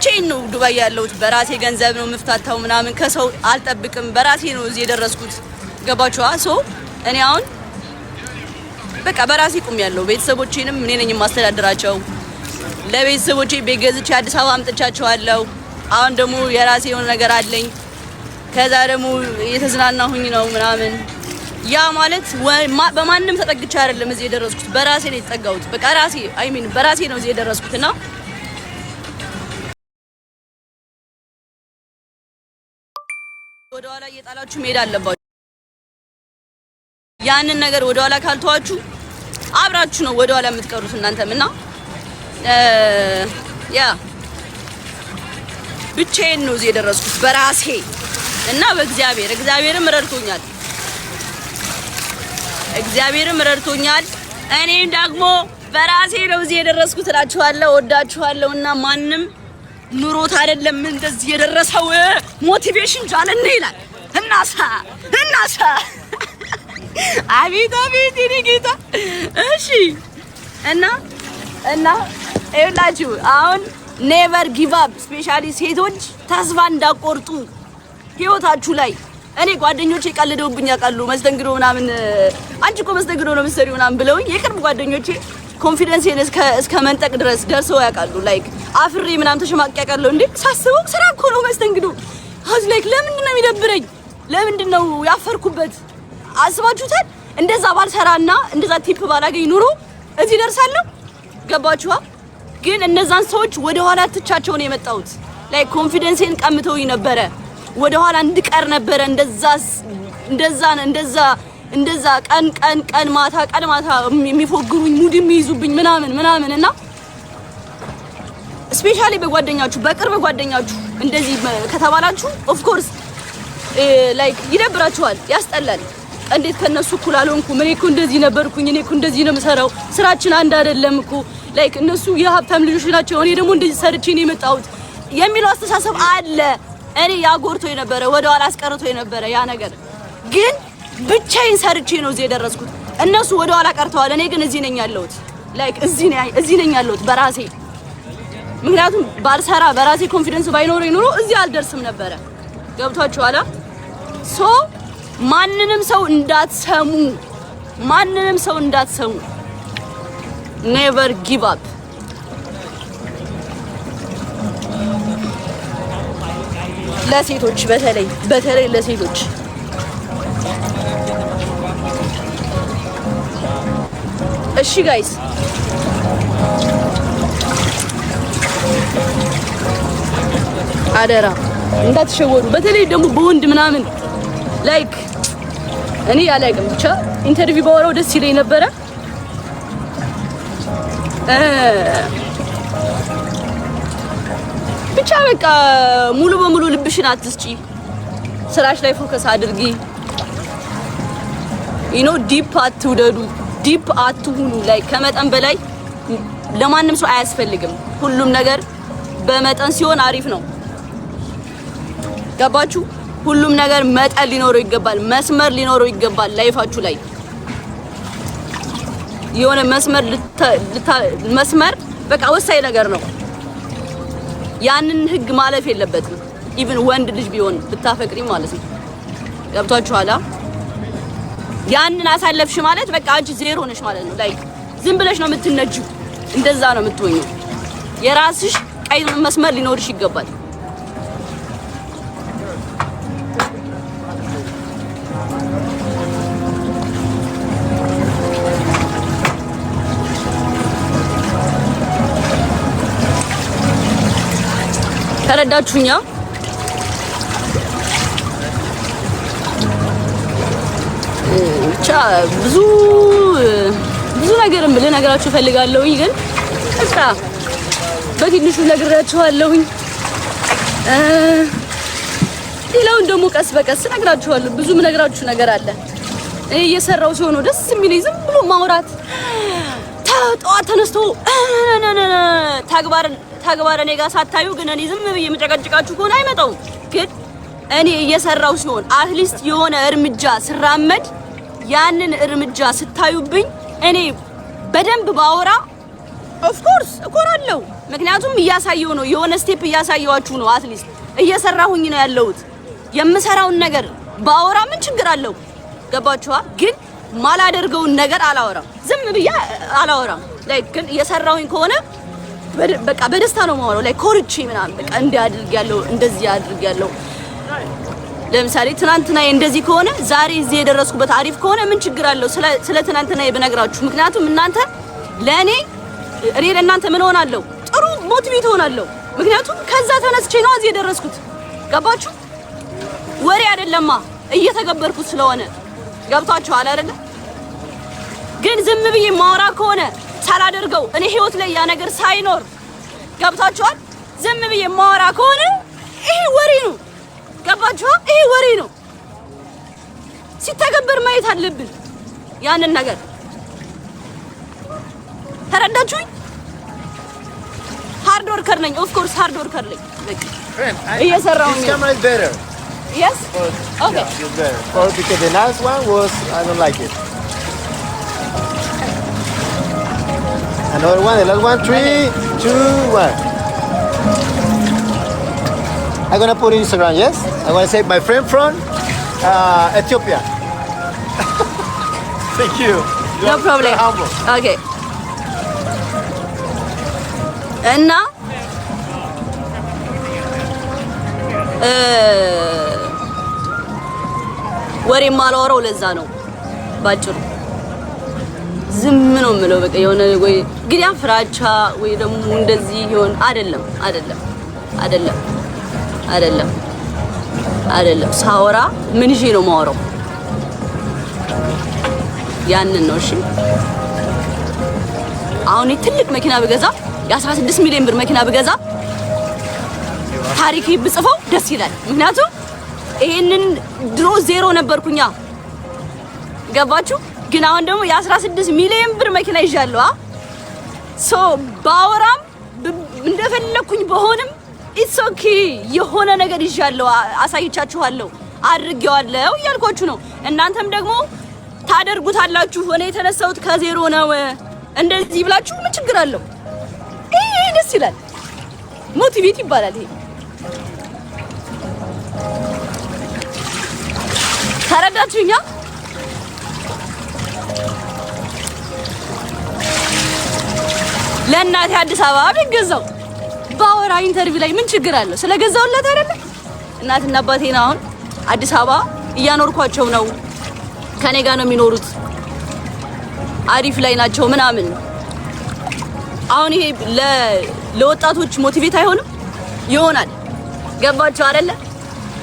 ብቻዬን ነው ዱባይ ያለሁት። በራሴ ገንዘብ ነው የምፍታታው ምናምን ከሰው አልጠብቅም። በራሴ ነው እዚህ የደረስኩት። ገባችኋ? ሶ እኔ አሁን በቃ በራሴ ቁም ያለው ቤተሰቦቼንም እኔ ነኝ የማስተዳድራቸው። ለቤተሰቦቼ ቤት ገዝቼ አዲስ አበባ አምጥቻቸዋለሁ። አሁን ደግሞ የራሴ የሆነ ነገር አለኝ። ከዛ ደግሞ እየተዝናናሁኝ ነው ምናምን። ያ ማለት በማንም ተጠግቼ አይደለም እዚህ የደረስኩት። በራሴ ነው የተጠጋሁት። በቃ ራሴ በራሴ ነው እዚህ የደረስኩትና ወደ ኋላ እየጣላችሁ መሄድ አለባችሁ። ያንን ነገር ወደ ኋላ ካልተዋችሁ አብራችሁ ነው ወደ ኋላ የምትቀሩት እናንተም እና ያ ብቻዬን ነው እዚህ የደረስኩት በራሴ እና እግዚአብሔርም ረድቶኛል። እኔም ደግሞ በራሴ ነው እዚህ የደረስኩት እላችኋለሁ። ወዳችኋለሁ እና ማንም ኑሮት አይደለም እንደዚህ የደረሰው ሞቲቬሽን ጃለነ ይላል እናሳ አቤት እኔ ጌታ። እሺ እና ይኸውላችሁ አሁን ኔቨር ጊቭ አፕ ስፔሻሊ ሴቶች ተስፋ እንዳቆርጡ ህይወታችሁ ላይ። እኔ ጓደኞቼ ቀልደውብኝ ያውቃሉ። መስተንግዶ ምናምን አንቺ እኮ መስተንግዶ ነው የምትሰሪው ምናምን ብለውኝ የቅርብ ጓደኞቼ ኮንፊደንስን እስከ መንጠቅ ድረስ ደርሰው ያውቃሉ። ላይክ አፍሬ ምናምን ተሸማቀቅ ያውቃለሁ። እንዴ ሳስበው ስራ እኮ ነው መስተንግዶ። አዝ ላይክ ለምንድን ነው የሚደብረኝ? ለምንድን ነው ያፈርኩበት? አስባችሁታል? እንደዛ ባልሰራና እንደዛ ቲፕ ባላገኝ ኑሮ እዚህ ደርሳለሁ። ገባችኋ? ግን እነዛን ሰዎች ወደ ኋላ ትቻቸው ነው የመጣሁት። ላይክ ኮንፊደንስን ቀምተውኝ ነበረ። ወደ ኋላ እንድቀር ነበረ። እንደዛ ቀን ማታ የሚፎግሩኝ ሙድ የሚይዙብኝ ምናምን እና ስፔሻሊ በጓደኛችሁ በቅርብ ጓደኛችሁ እንደዚህ ከተባላችሁ ኦፍ ኮርስ ላይክ ይደብራችኋል፣ ያስጠላል። እንዴት ከነሱ እኩል አልሆንኩም? እኔ እኮ እንደዚህ ነበርኩኝ፣ እኔ እኮ እንደዚህ ነው የምሰራው፣ ስራችን አንድ አይደለም እኮ ላይክ እነሱ የሀብታም ልጆች ናቸው፣ እኔ ደግሞ እንደዚህ ሰርቼ ነው የመጣሁት የሚለው አስተሳሰብ አለ። እኔ ያጎርቶ የነበረ ወደ ኋላ አስቀርቶ የነበረ ያ ነገር ግን ብቻዬን ሰርቼ ነው እዚህ የደረስኩት። እነሱ ወደ ኋላ ቀርተዋል፣ እኔ ግን እዚህ ነኝ ያለሁት። ላይክ እዚህ ነኝ ያለሁት በራሴ። ምክንያቱም ባልሰራ በራሴ ኮንፊደንስ ባይኖረኝ ኑሮ እዚህ አልደርስም ነበረ። ገብቷችኋል? ሶ ማንንም ሰው እንዳትሰሙ ኔቨር ጊቭ አፕ። ለሴቶች በተለይ ለሴቶች እሺ ጋይስ አደራ እንዳትሸወዱ። በተለይ ደግሞ በወንድ ምናምን ላይክ እኔ ያላየም ብቻ ኢንተርቪው ባወራው ደስ ይለኝ ነበረ። ብቻ በቃ ሙሉ በሙሉ ልብሽን አትስጪ፣ ስራሽ ላይ ፎከስ አድርጊ። ዲፕ አትውደዱ፣ ዲፕ አትሁኑ። ላይ ከመጠን በላይ ለማንም ሰው አያስፈልግም። ሁሉም ነገር በመጠን ሲሆን አሪፍ ነው። ገባችሁ? ሁሉም ነገር መጠን ሊኖረው ይገባል፣ መስመር ሊኖረው ይገባል። ላይፋችሁ ላይ የሆነ መስመር በቃ ወሳኝ ነገር ነው። ያንን ህግ ማለፍ የለበትም። ኢቭን ወንድ ልጅ ቢሆን ብታፈቅሪ ማለት ነው። ገብቷችኋል? ያንን አሳለፍሽ ማለት በቃ አንቺ ዜሮ ነሽ ማለት ነው። ላይክ ዝም ብለሽ ነው የምትነጂው። እንደዛ ነው የምትሆኚው። የራስሽ ቀይ መስመር ሊኖርሽ ይገባል። ተረዳችሁኛ? ብቻ ብዙ ነገርም ልነግራችሁ ፈልጋለሁኝ፣ ግን በቃ በትንሹ ነግራችኋለሁኝ። ሌላውን ደግሞ ቀስ በቀስ ነግራችኋለሁ። ብዙም ነግራችሁ ነገር አለ። እኔ እየሰራው ሲሆን ደስ የሚለኝ ዝም ብሎ ማውራት። ጠዋት ተነስቶ ተግባር እኔ ጋር ሳታዩ ግን እኔ ዝም ብዬ የምጨቀጭቃችሁ ከሆነ አይመጣውም። ግን እኔ እየሰራው ሲሆን አትሊስት የሆነ እርምጃ ስራመድ ያንን እርምጃ ስታዩብኝ እኔ በደንብ ባወራ ኦፍ ኮርስ እኮራለሁ። ምክንያቱም እያሳየው ነው የሆነ ስቴፕ እያሳየዋችሁ ነው አትሊስት እየሰራሁኝ ነው ያለሁት የምሰራውን ነገር ባወራ ምን ችግር አለው ገባችኋ ግን ማላደርገውን ነገር አላወራም ዝም ብያ አላወራም ላይክ ግን እየሰራሁኝ ከሆነ በቃ በደስታ ነው ማወራው ላይክ ኮርቺ ምናምን በቃ እንዲያድርግ ያለው እንደዚህ ያድርግ ያለው ለምሳሌ ትናንትና እንደዚህ ከሆነ ዛሬ እዚህ የደረስኩበት አሪፍ ከሆነ ምን ችግር አለው ስለ ትናንትና በነግራችሁ ምክንያቱም እናንተ ለኔ እኔ ለእናንተ ምን ሆናለሁ ጥሩ ሞቲቬት ሆናለሁ ምክንያቱም ከዛ ተነስቼ ነው እዚህ የደረስኩት ገባችሁ ወሬ አይደለማ እየተገበርኩት ስለሆነ ገብታችኋል አይደለ ግን ዝም ብዬ ማውራ ከሆነ ሳላደርገው እኔ ህይወት ላይ ያ ነገር ሳይኖር ገብታችኋል ዝም ብዬ ማውራ ከሆነ ይሄ ወሬ ነው ገባችሁ ይሄ ወሬ ነው ሲተገበር ማየት አለብን ያንን ነገር ተረዳችሁኝ ሃርድ ወርከር ነኝ ኦፍ ኮርስ ሃርድ ወርከር ነኝ በቃ እየሰራሁኝ Yes? Okay. Yeah, or because the last one was, I don't like it. Another one, the last one, 3, 2, 1. I'm gonna put it in Instagram, yes? I'm gonna say my friend from Ethiopia. Thank you. No problem. Humble. Okay. And now? ወሬ ማላወራው ለዛ ነው ባጭሩ ዝም ነው የምለው በቃ የሆነ ወይ ግን ያ ፍራቻ ወይ ደግሞ እንደዚህ ይሆን አይደለም ሳወራ ምን ይዤ ነው ማወራው ያንን ነው እሺ አሁን ትልቅ መኪና ብገዛ የ16 ሚሊዮን ብር መኪና ብገዛ ታሪክ ብጽፈው ደስ ይላል ምክንያቱም ይሄንን ድሮ ዜሮ ነበርኩኛ ገባችሁ ግን አሁን ደግሞ የ16 ሚሊዮን ብር መኪና ይዣለሁ ሶ ባወራም እንደፈለኩኝ በሆንም ኢትስ ኦኬ የሆነ ነገር ይዣለሁ አሳይቻችኋለሁ አድርጌዋለሁ እያልኳችሁ ነው እናንተም ደግሞ ታደርጉታላችሁ እኔ የተነሳሁት ከዜሮ ነው እንደዚህ ብላችሁ ምን ችግር አለው ይሄ ደስ ይላል ሞቲቬት ይባላል ይሄ ተረዳችሁኛ ለእናቴ አዲስ አበባ ቢገዛው ባወራ ኢንተርቪው ላይ ምን ችግር አለው ስለገዛውለት አይደለ እናትና አባቴን አሁን አዲስ አበባ እያኖርኳቸው ነው ከኔ ጋር ነው የሚኖሩት አሪፍ ላይ ናቸው ምናምን አሁን ይሄ ለወጣቶች ሞቲቬት አይሆንም ይሆናል ገባችሁ አይደለ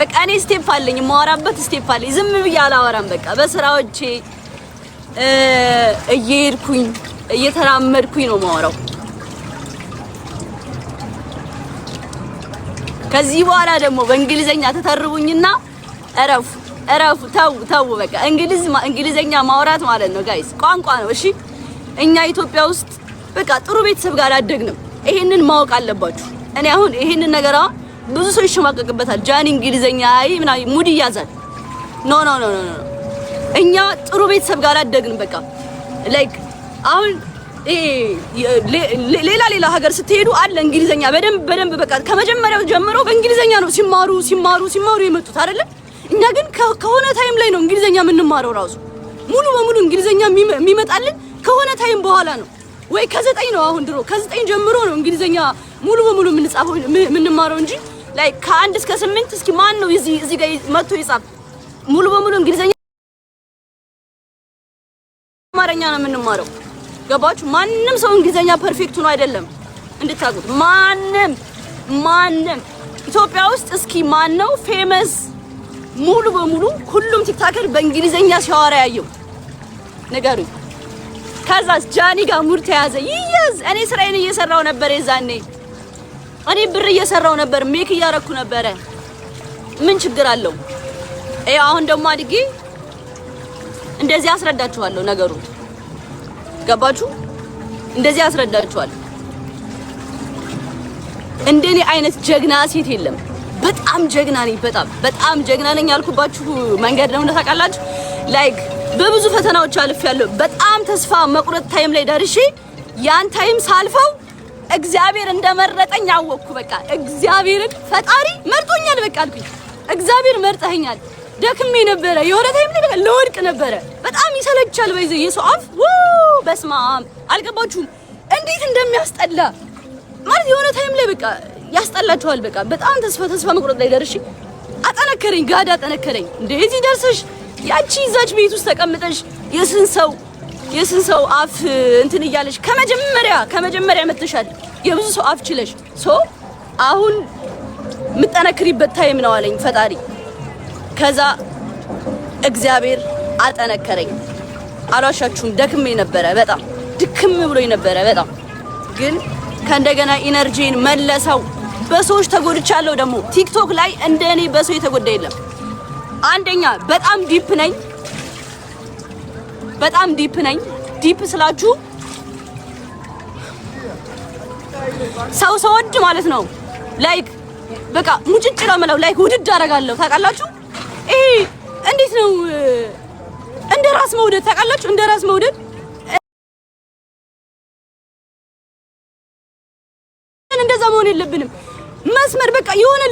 በቃ እኔ ስቴፕ አለኝ ማወራበት ስቴፕ አለኝ ዝም ብዬ አላወራም በቃ በስራዎቼ እየሄድኩኝ እየተራመድኩኝ ነው ማወራው ከዚህ በኋላ ደግሞ በእንግሊዘኛ ተተርቡኝና እረፉ ተው በቃ እንግሊዘኛ ማውራት ማለት ነው ጋይስ ቋንቋ ነው እሺ እኛ ኢትዮጵያ ውስጥ በቃ ጥሩ ቤተሰብ ጋር አደግንም ይሄንን ማወቅ አለባችሁ እኔ አሁን ይሄንን ነገር ብዙ ሰው ይሽማቀቅበታል ጃኒ እንግሊዘኛ አይ ምናምን ሙድ ይያዛል ኖ እኛ ጥሩ ቤተሰብ ጋር አደግን በቃ ላይክ አሁን ሌላ ሀገር ስትሄዱ አለ እንግሊዘኛ በደንብ በቃ ከመጀመሪያው ጀምሮ በእንግሊዘኛ ነው ሲማሩ የመጡት አይደለ እኛ ግን ከሆነ ታይም ላይ ነው እንግሊዘኛ የምንማረው ራሱ ሙሉ በሙሉ እንግሊዘኛ የሚመጣልን ከሆነ ታይም በኋላ ነው ወይ ከ9 ነው አሁን ድሮ ከ9 ጀምሮ ነው እንግሊዘኛ ሙሉ በሙሉ የምንማረው እንጂ ላይክ ከ1 እስከ 8 እስኪ ማን ነው እዚህ ጋር መጥቶ ይጻፍ ሙሉ በሙሉ እንግሊዘኛ አማርኛ ነው የምንማረው ገባችሁ ማንንም ሰው እንግሊዘኛ ፐርፌክት ነው አይደለም እንድታውቁት ማንንም ኢትዮጵያ ውስጥ እስኪ ማን ነው ፌመስ ሙሉ በሙሉ ሁሉም ቲክታከር በእንግሊዘኛ ሲያወራ ያየው ነገሩኝ ከዛስ ጃኒ ጋር ሙድ ተያዘ ይያዝ እኔ ስራዬን እየሰራው ነበር የዛኔ እኔ ብር እየሰራው ነበር ሜክ እያረኩ ነበር ምን ችግር አለው አሁን ደግሞ አድጌ እንደዚህ አስረዳችኋለሁ ነገሩ ገባችሁ እንደዚህ አስረዳችኋለሁ እንደኔ አይነት ጀግና ሴት የለም በጣም ጀግና ነኝ በጣም ጀግና ነኝ ያልኩባችሁ መንገድ ነው እንደታውቃላችሁ ላይክ በብዙ ፈተናዎች አልፌያለሁ በጣም ተስፋ መቁረጥ ታይም ላይ ደርሼ ያን ታይም ሳልፈው እግዚአብሔር እንደመረጠኝ አወቅኩ። በቃ እግዚአብሔርን ፈጣሪ መርጦኛል። በቃ አልኩኝ እግዚአብሔር መርጠኸኛል። ደክሜ ነበረ የሆነ ታይም ላይ ለወድቅ ነበረ። በጣም ይሰለቻል። በይዘ የሰው አፍ በስማም አልገባችሁም እንዴት እንደሚያስጠላ ማለት የሆነ ታይም ላይ በቃ ያስጠላችኋል። በቃ በጣም ተስፋ መቁረጥ ላይ ደርሼ አጠነከረኝ። ጋዳ አጠነከረኝ። እንደዚህ ደርሰሽ ያቺ እዛች ቤት ውስጥ ተቀምጠሽ የስን ሰው አፍ እንትን እያለሽ ከመጀመሪያ መተሻል የብዙ ሰው አፍ ችለሽ አሁን የምጠነክሪበት ታይም ነው አለኝ ፈጣሪ። ከዛ እግዚአብሔር አጠነከረኝ። አሏሻችሁም ደክሜ ነበረ። በጣም ድክም ብሎኝ ነበረ በጣም ግን ከእንደገና ኢነርጂን መለሰው። በሰዎች ተጎድቻለሁ። ደግሞ ቲክቶክ ላይ እንደኔ በሰው የተጎዳ የለም። አንደኛ በጣም ዲፕ ነኝ። ዲፕ ስላችሁ ሰው ወድ ማለት ነው። ላይክ በቃ ሙጭጭ ነው የምለው። ላይክ ውድድ አደርጋለሁ። ታውቃላችሁ ይሄ እንዴት ነው? እንደ ራስ መውደድ ታውቃላችሁ? እንደ ራስ መውደድ እንደዛ መሆን የለብንም። መስመር በቃ የሆነ